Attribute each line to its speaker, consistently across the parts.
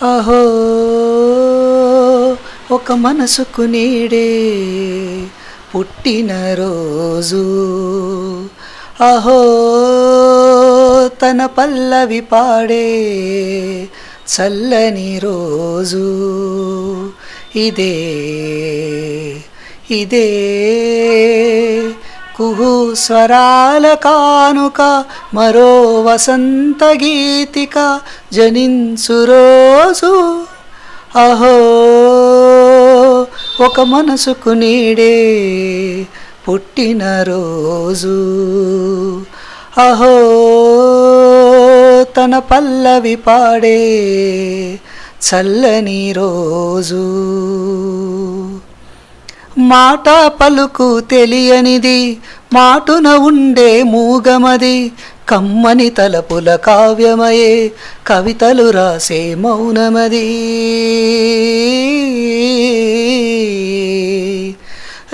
Speaker 1: అహో ఒక మనసుకు నీడే పుట్టినరోజు. అహో తన పల్లవి పాడే చల్లని రోజు. ఇదే ఇదే కుహు స్వరాల కానుక, మరో వసంత గీతిక జనించు రోజు. అహో ఒక మనసుకు నీడే పుట్టినరోజు. అహో తన పల్లవి పాడే చల్లని రోజు. మాట పలుకు తెలియనిది, మాటున ఉండే మూగమది, కమ్మని తలపుల కావ్యమయే కవితలు రాసే మౌనమది.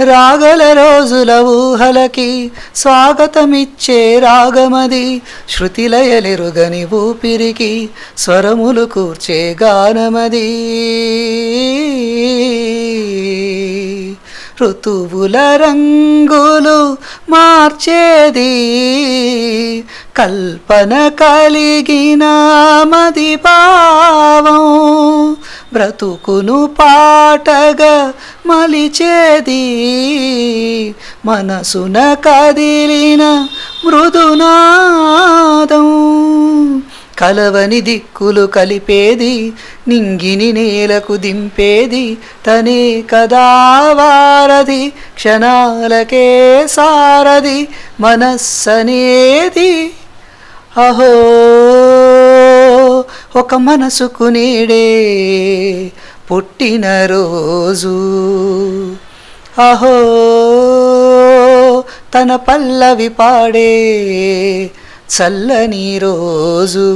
Speaker 1: రాగల రోజుల ఊహలకి స్వాగతమిచ్చే రాగమది, శృతిలయలెరుగని ఊపిరికి స్వరములు కూర్చే గానమది. ఋతువుల రంగులు మార్చేది, కల్పన కలిగిన మది భావం, బ్రతుకును పాటగా మలిచేది, మనసున కదిలిన మృదునాదం. కలవని దిక్కులు కలిపేది, నింగిని నేలకు దింపేది, తనే కదా వారధి, క్షణాలకే సారథి మనస్సనేది. అహో ఒక మనసుకు నీడే పుట్టినరోజు. అహో తన పల్లవి పాడే చల్లని రోజు.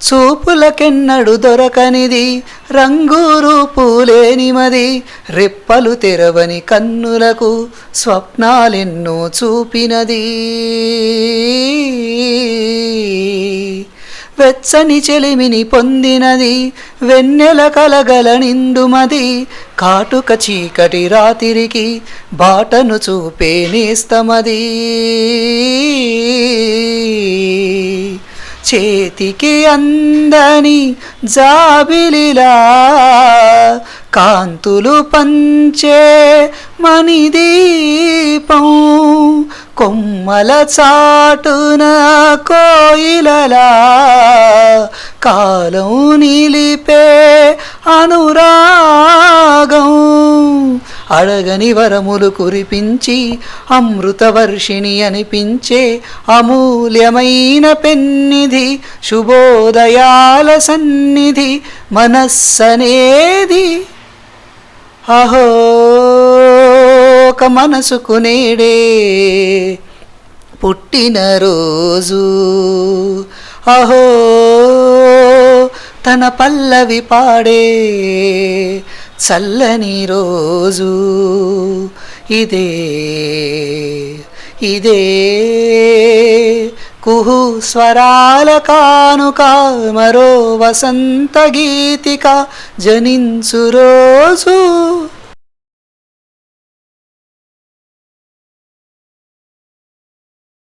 Speaker 1: చూపులకెన్నడు దొరకనిది, రంగు రూపు లేనిమది, రెప్పలు తెరవని కన్నులకు స్వప్నాలెన్నో చూపినది. వెచ్చని చెలిమిని పొందినది, వెన్నెల కలగల నిండుమది, కాటుక చీకటి రాతిరికి బాటను చూపే నేస్తమది. చేతికి అందని జాబిలిలా కాంతులు పంచే మణిదీపం, కొమ్మల చాటున కోయిలలా కాలం నిలిపే అనురాగం. అడగని వరములు కురిపించి అమృత వర్షిణి అనిపించే అమూల్యమైన పెన్నిధి, శుభోదయాల సన్నిధి మనస్సనేది. అహో ఒక మనసుకు నేడే పుట్టినరోజు. అహో తన పల్లవి పాడే చల్లని రోజు. ఇదే ఇదే కుహు స్వరాల కానుక, మరో వసంత గీతిక జనించు రోజు.